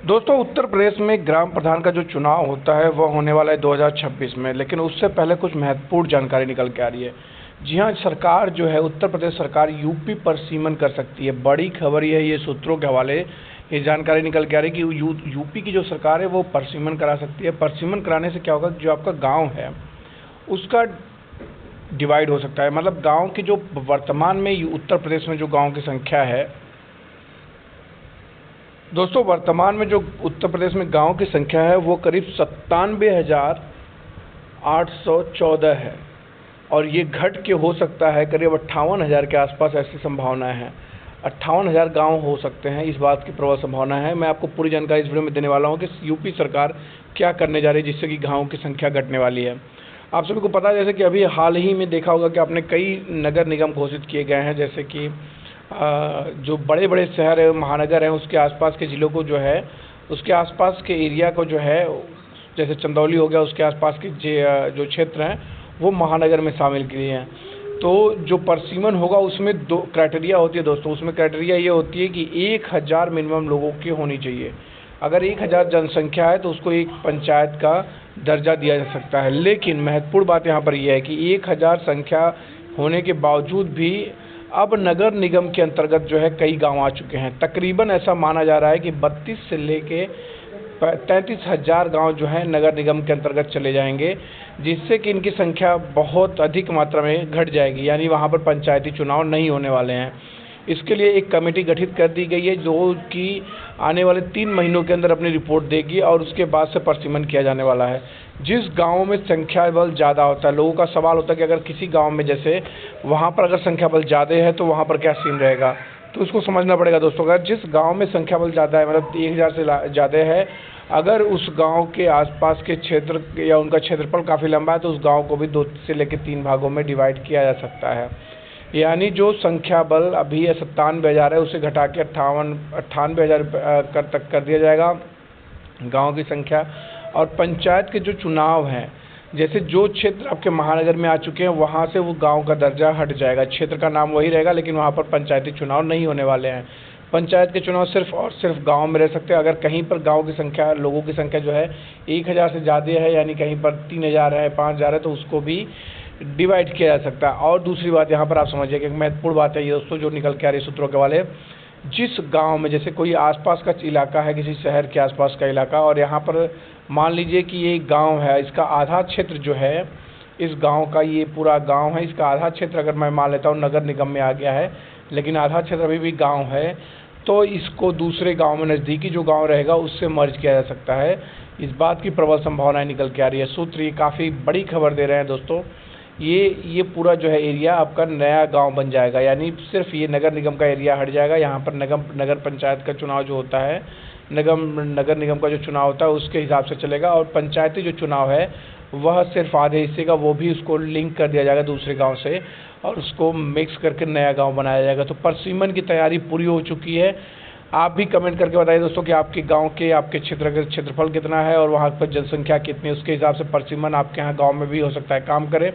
दोस्तों, उत्तर प्रदेश में ग्राम प्रधान का जो चुनाव होता है वह होने वाला है 2026 में, लेकिन उससे पहले कुछ महत्वपूर्ण जानकारी निकल के आ रही है। जी हाँ, सरकार जो है उत्तर प्रदेश सरकार यूपी पर सीमन कर सकती है। बड़ी खबर ये सूत्रों के हवाले ये जानकारी निकल के आ रही है कि यूपी की जो सरकार है वो परसीमन करा सकती है। परसीमन कराने से क्या होगा, जो आपका गाँव है उसका डिवाइड हो सकता है। मतलब गाँव की जो वर्तमान में उत्तर प्रदेश में जो गाँव की संख्या है, दोस्तों वर्तमान में जो उत्तर प्रदेश में गांव की संख्या है वो करीब 97,814 है और ये घट के हो सकता है करीब 58,000 के आसपास। ऐसी संभावनाएं हैं, 58,000 गांव हो सकते हैं, इस बात की प्रबल संभावना है। मैं आपको पूरी जानकारी इस वीडियो में देने वाला हूं कि यूपी सरकार क्या करने जा रही है जिससे कि गाँव की संख्या घटने वाली है। आप सभी को पता है जैसे कि अभी हाल ही में देखा होगा कि आपने कई नगर निगम घोषित किए गए हैं, जैसे कि जो बड़े बड़े शहर है महानगर हैं उसके आसपास के ज़िलों को जो है उसके आसपास के एरिया को जो है, जैसे चंदौली हो गया, उसके आसपास के जो क्षेत्र हैं वो महानगर में शामिल किए हैं। तो जो परसीमन होगा उसमें 2 क्राइटेरिया होती है दोस्तों। उसमें क्राइटेरिया ये होती है कि 1000 मिनिमम लोगों की होनी चाहिए। अगर 1000 जनसंख्या है तो उसको एक पंचायत का दर्जा दिया जा सकता है। लेकिन महत्वपूर्ण बात यहाँ पर यह है कि 1000 संख्या होने के बावजूद भी अब नगर निगम के अंतर्गत जो है कई गांव आ चुके हैं। तकरीबन ऐसा माना जा रहा है कि 32 से लेके 33,000 गांव जो हैं नगर निगम के अंतर्गत चले जाएंगे, जिससे कि इनकी संख्या बहुत अधिक मात्रा में घट जाएगी। यानी वहां पर पंचायती चुनाव नहीं होने वाले हैं। इसके लिए एक कमेटी गठित कर दी गई है जो कि आने वाले 3 महीनों के अंदर अपनी रिपोर्ट देगी और उसके बाद से परसीमन किया जाने वाला है। जिस गांव में संख्या बल ज़्यादा होता है, लोगों का सवाल होता है कि अगर किसी गांव में जैसे वहां पर अगर संख्या बल ज़्यादा है तो वहां पर क्या सीन रहेगा, तो उसको समझना पड़ेगा दोस्तों। अगर जिस गाँव में संख्या बल ज़्यादा है, मतलब 1000 से ज़्यादा है, अगर उस गाँव के आसपास के क्षेत्र या उनका क्षेत्रफल काफ़ी लंबा है तो उस गाँव को भी 2 से लेकर 3 भागों में डिवाइड किया जा सकता है। यानी जो संख्या बल अभी 97,000 है उसे घटा के 98,000 तक कर दिया जाएगा गांव की संख्या। और पंचायत के जो चुनाव हैं, जैसे जो क्षेत्र आपके महानगर में आ चुके हैं वहां से वो गांव का दर्जा हट जाएगा। क्षेत्र का नाम वही रहेगा लेकिन वहां पर पंचायती चुनाव नहीं होने वाले हैं। पंचायत के चुनाव सिर्फ और सिर्फ गांव में रह सकते हैं। अगर कहीं पर गांव की संख्या, लोगों की संख्या जो है 1000 से ज़्यादा है, यानी कहीं पर 3000 है, 5000 है, तो उसको भी डिवाइड किया जा सकता है। और दूसरी बात यहाँ पर आप समझिए कि एक महत्वपूर्ण बात है ये दोस्तों जो निकल के आ रही है सूत्रों के वाले, जिस गांव में जैसे कोई आसपास का इलाका है, किसी शहर के आसपास का इलाका, और यहाँ पर मान लीजिए कि ये गांव है, इसका आधा क्षेत्र जो है, इस गांव का ये पूरा गांव है, इसका आधा क्षेत्र अगर मैं मान लेता हूँ नगर निगम में आ गया है, लेकिन आधा क्षेत्र अभी भी गाँव है, तो इसको दूसरे गाँव में नज़दीकी जो गाँव रहेगा उससे मर्ज किया जा सकता है। इस बात की प्रबल संभावनाएँ निकल के आ रही है। सूत्र ये काफ़ी बड़ी खबर दे रहे हैं दोस्तों। ये पूरा जो है एरिया आपका नया गांव बन जाएगा, यानी सिर्फ ये नगर निगम का एरिया हट जाएगा। यहाँ पर नगर पंचायत का चुनाव जो होता है, नगर निगम का जो चुनाव होता है उसके हिसाब से चलेगा, और पंचायती जो चुनाव है वह सिर्फ आधे हिस्से का, वो भी उसको लिंक कर दिया जाएगा दूसरे गांव से और उसको मिक्स करके नया गांव बनाया जाएगा। तो परसीमन की तैयारी पूरी हो चुकी है। आप भी कमेंट करके बताइए दोस्तों कि आपके गांव के, आपके क्षेत्र का क्षेत्रफल कितना है और वहाँ पर जनसंख्या कितनी है। उसके हिसाब से परसीमन आपके यहाँ गांव में भी हो सकता है काम करे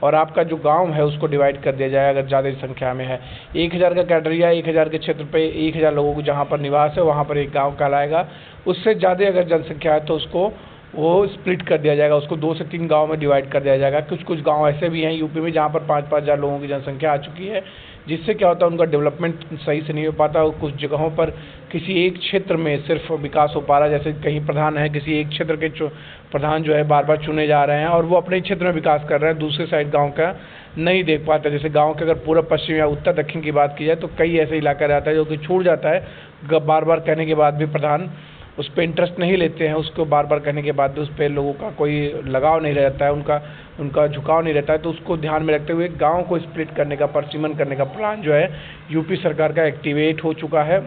और आपका जो गांव है उसको डिवाइड कर दिया जाए अगर ज़्यादा संख्या में है। 1000 का क्राइटेरिया, 1000 के क्षेत्र पे 1000 लोगों को जहाँ पर निवास है वहाँ पर एक गाँव कहलाएगा। उससे ज़्यादा अगर जनसंख्या है तो उसको वो स्प्लिट कर दिया जाएगा, उसको 2 से 3 गाँव में डिवाइड कर दिया जाएगा। कुछ गाँव ऐसे भी हैं यूपी में जहाँ पर 5-5 हज़ार लोगों की जनसंख्या आ चुकी है, जिससे क्या होता है उनका डेवलपमेंट सही से नहीं हो पाता। और कुछ जगहों पर किसी एक क्षेत्र में सिर्फ विकास हो पा रहा है, जैसे कहीं प्रधान है, किसी एक क्षेत्र के प्रधान जो है बार बार चुने जा रहे हैं और वो अपने क्षेत्र में विकास कर रहे हैं, दूसरे साइड गाँव का नहीं देख पाते। जैसे गाँव के अगर पूर्व पश्चिम या उत्तर दक्षिण की बात की जाए तो कई ऐसे इलाका रहता है जो कि छूट जाता है। बार बार कहने के बाद भी प्रधान उस पर इंटरेस्ट नहीं लेते हैं, उसको बार बार कहने के बाद भी उस पर लोगों का कोई लगाव नहीं रहता है, उनका झुकाव नहीं रहता है। तो उसको ध्यान में रखते हुए गांव को स्प्लिट करने का, परसीमन करने का प्लान जो है यूपी सरकार का एक्टिवेट हो चुका है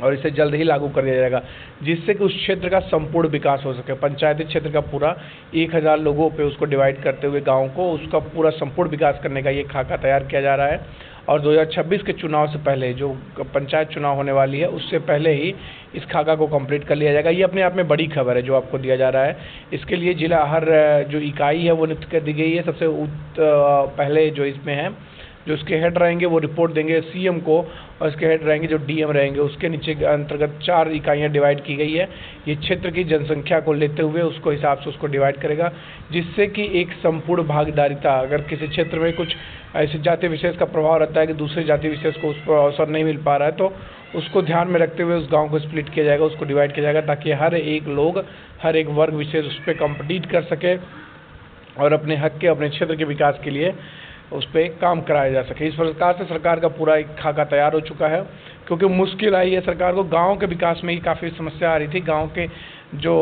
और इसे जल्द ही लागू कर दिया जाएगा, जिससे कि उस क्षेत्र का संपूर्ण विकास हो सके। पंचायती क्षेत्र का पूरा 1000 लोगों पे उसको डिवाइड करते हुए गांव को, उसका पूरा संपूर्ण विकास करने का ये खाका तैयार किया जा रहा है। और 2026 के चुनाव से पहले, जो पंचायत चुनाव होने वाली है उससे पहले ही इस खाका को कंप्लीट कर लिया जाएगा। ये अपने आप में बड़ी खबर है जो आपको दिया जा रहा है। इसके लिए जिला हर जो इकाई है वो नियुक्त कर दी गई है। सबसे पहले जो इसमें है जो इसके हेड रहेंगे वो रिपोर्ट देंगे सीएम को, और इसके हेड रहेंगे जो डीएम रहेंगे। उसके नीचे अंतर्गत 4 इकाइयाँ डिवाइड की गई है। ये क्षेत्र की जनसंख्या को लेते हुए उसको हिसाब से उसको डिवाइड करेगा, जिससे कि एक संपूर्ण भागीदारिता, अगर किसी क्षेत्र में कुछ ऐसे जाति विशेष का प्रभाव रहता है कि दूसरे जाति विशेष को उस पर अवसर नहीं मिल पा रहा है, तो उसको ध्यान में रखते हुए उस गांव को स्प्लिट किया जाएगा, उसको डिवाइड किया जाएगा, ताकि हर एक लोग, हर एक वर्ग विशेष उस पर कम्पीट कर सके और अपने हक के, अपने क्षेत्र के विकास के लिए उस पर काम कराया जा सके। इस प्रकार से सरकार का पूरा एक खाका तैयार हो चुका है, क्योंकि मुश्किल आई है सरकार को। गांव के विकास में ही काफ़ी समस्या आ रही थी। गांव के जो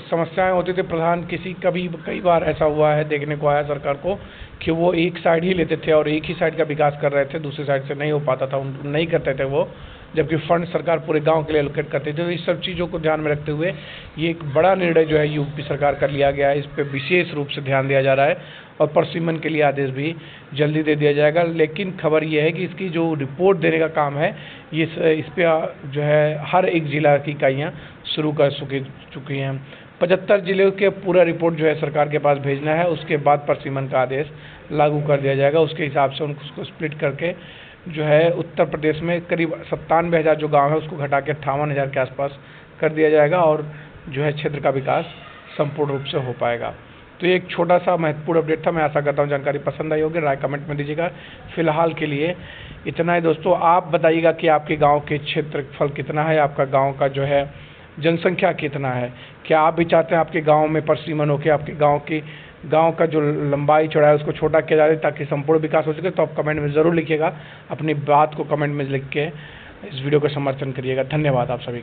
समस्याएं होती थी, प्रधान कई बार ऐसा हुआ है, देखने को आया सरकार को कि वो एक साइड ही लेते थे और एक ही साइड का विकास कर रहे थे, दूसरी साइड से नहीं हो पाता था, नहीं करते थे वो, जबकि फंड सरकार पूरे गांव के लिए एलोकेट करती थी। तो इस सब चीज़ों को ध्यान में रखते हुए ये एक बड़ा निर्णय जो है यूपी सरकार का लिया गया है। इस पर विशेष रूप से ध्यान दिया जा रहा है और परिसीमन के लिए आदेश भी जल्दी दे दिया जाएगा। लेकिन खबर ये है कि इसकी जो रिपोर्ट देने का काम है, ये इस पर जो है हर एक जिला की इकाइयाँ शुरू कर चुकी हैं। 75 जिलों के पूरा रिपोर्ट जो है सरकार के पास भेजना है, उसके बाद परिसीमन का आदेश लागू कर दिया जाएगा। उसके हिसाब से उसको स्प्लिट करके जो है उत्तर प्रदेश में करीब 97,000 जो गांव है उसको घटा के 58,000 के आसपास कर दिया जाएगा, और जो है क्षेत्र का विकास संपूर्ण रूप से हो पाएगा। तो ये एक छोटा सा महत्वपूर्ण अपडेट था। मैं आशा करता हूँ जानकारी पसंद आई होगी। राय कमेंट में दीजिएगा। फिलहाल के लिए इतना ही दोस्तों। आप बताइएगा कि आपके गाँव के क्षेत्रफल कितना है, आपका गाँव का जो है जनसंख्या कितना है। क्या आप भी चाहते हैं आपके गाँव में परिसीमन हो के आपके गांव का जो लंबाई चौड़ाई है उसको छोटा किया जाए ताकि संपूर्ण विकास हो सके? तो आप कमेंट में ज़रूर लिखिएगा। अपनी बात को कमेंट में लिख के इस वीडियो का समर्थन करिएगा। धन्यवाद आप सभी।